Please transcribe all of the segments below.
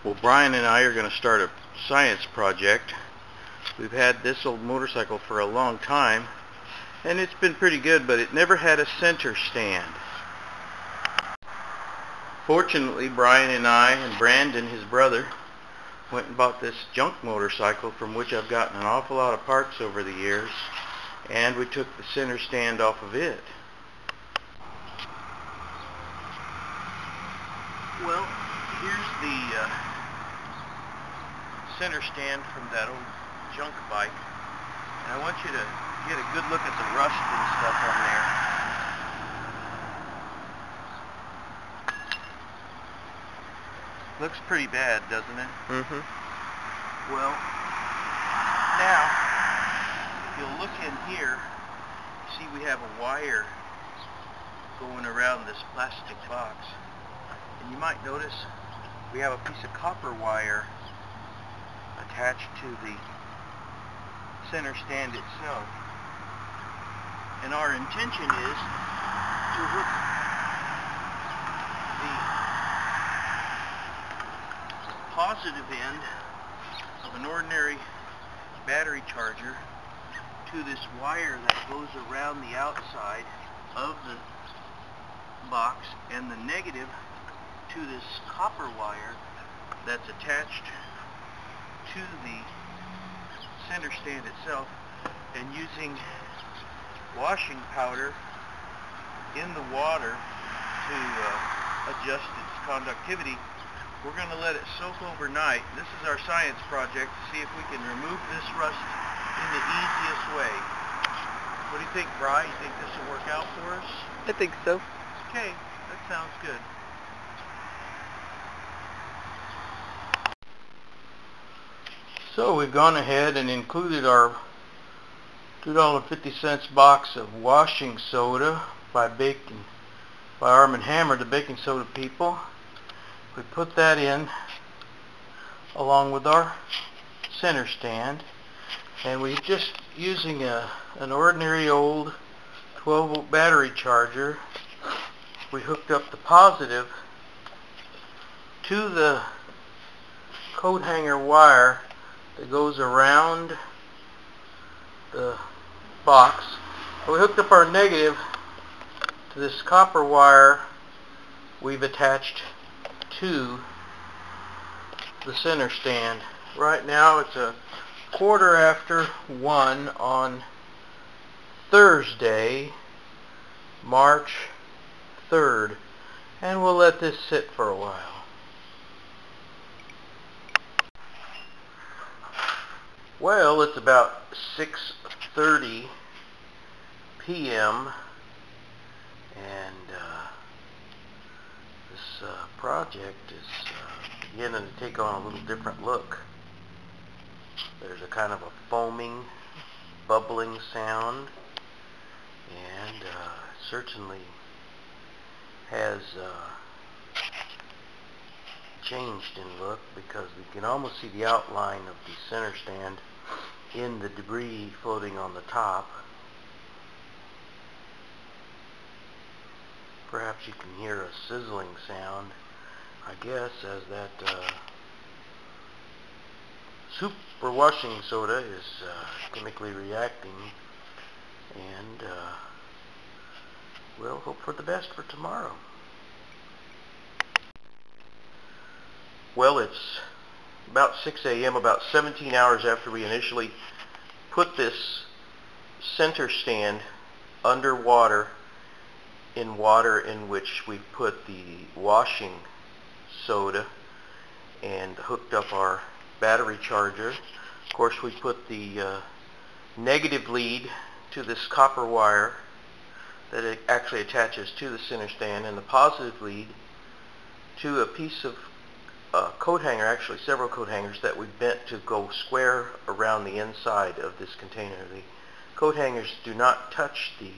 Well, Brian and I are going to start a science project. We've had this old motorcycle for a long time, and it's been pretty good, but it never had a center stand. Fortunately, Brian and I and Brandon, his brother, went and bought this junk motorcycle from which I've gotten an awful lot of parts over the years, and we took the center stand off of it. Well, here's the center stand from that old junk bike, and I want you to get a good look at the rust and stuff on there. Looks pretty bad, doesn't it? Mm-hmm. Well, now, if you'll look in here, see we have a wire going around this plastic box. And you might notice we have a piece of copper wire attached to the center stand itself. And our intention is to hook the positive end of an ordinary battery charger to this wire that goes around the outside of the box, and the negative to this copper wire that's attached to the center stand itself. And using washing powder in the water to adjust its conductivity, we're going to let it soak overnight. This is our science project to see if we can remove this rust in the easiest way. What do you think, Bri? You think this will work out for us? I think so. Okay, that sounds good. So we've gone ahead and included our $2.50 box of washing soda by Arm & Hammer, the baking soda people. We put that in along with our center stand, and we're just using an ordinary old 12-volt battery charger. We hooked up the positive to the coat hanger wire that goes around the box. We hooked up our negative to this copper wire we've attached to the center stand. Right now it's a 1:15 on Thursday, March 3rd, and we'll let this sit for a while. Well, it's about 6:30 p.m. and this project is beginning to take on a little different look. There's a kind of a foaming, bubbling sound, and certainly has changed in look, because we can almost see the outline of the center stand in the debris floating on the top. Perhaps you can hear a sizzling sound, I guess, as that super washing soda is chemically reacting, and we'll hope for the best for tomorrow. Well, it's about 6 a.m., about 17 hours after we initially put this center stand underwater in water in which we put the washing soda and hooked up our battery charger. Of course, we put the negative lead to this copper wire that it actually attaches to the center stand, and the positive lead to a piece of coat hanger, actually several coat hangers that we bent to go square around the inside of this container. The coat hangers do not touch the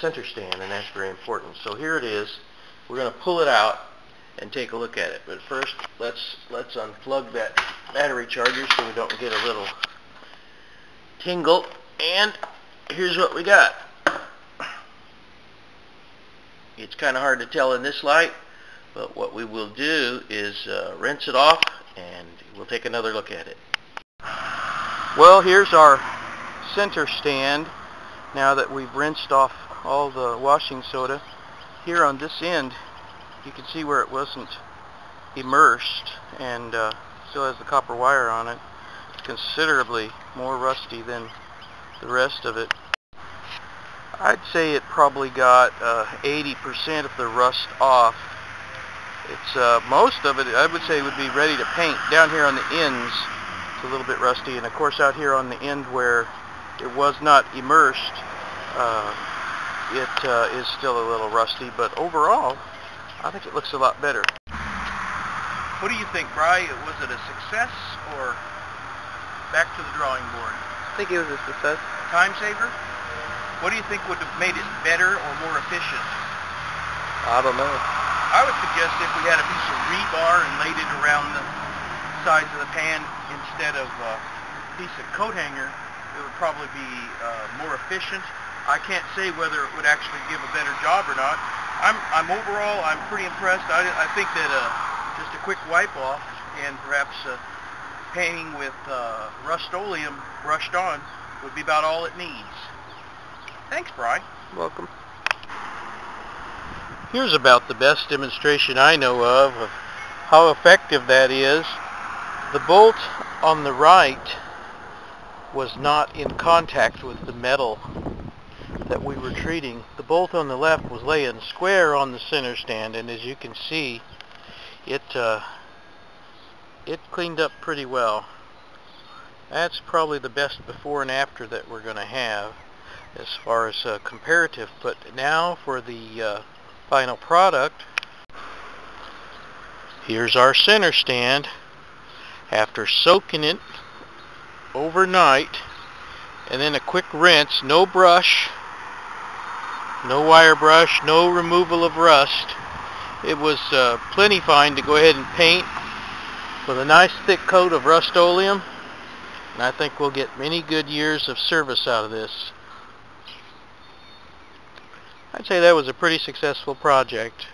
center stand, and that's very important. So here it is. We're going to pull it out and take a look at it. But first, let's unplug that battery charger so we don't get a little tingle. And here's what we got. It's kind of hard to tell in this light, But what we will do is rinse it off, and we'll take another look at it. Well, here's our center stand now that we've rinsed off all the washing soda. Here on this end you can see where it wasn't immersed and still has the copper wire on it. It's considerably more rusty than the rest of it. I'd say it probably got 80% of the rust off. It's most of it, I would say, would be ready to paint. Down here on the ends, it's a little bit rusty, and of course out here on the end where it was not immersed, it is still a little rusty. But overall, I think it looks a lot better. What do you think, Bri? Was it a success or back to the drawing board? I think it was a success. Time saver? What do you think would have made it better or more efficient? I don't know. I would suggest if we had a piece of rebar and laid it around the sides of the pan instead of a piece of coat hanger, it would probably be more efficient. I can't say whether it would actually give a better job or not. Overall, I'm pretty impressed. I think that just a quick wipe off and perhaps painting with Rust-Oleum brushed on would be about all it needs. Thanks, Bri. Welcome. Here's about the best demonstration I know of how effective that is. The bolt on the right was not in contact with the metal that we were treating. The bolt on the left was laying square on the center stand, and as you can see, it cleaned up pretty well. That's probably the best before and after that we're going to have as far as comparative. But now for the final product. Here's our center stand after soaking it overnight and then a quick rinse. No brush, no wire brush, no removal of rust. It was plenty fine to go ahead and paint with a nice thick coat of Rust-Oleum, and I think we'll get many good years of service out of this. I'd say that was a pretty successful project.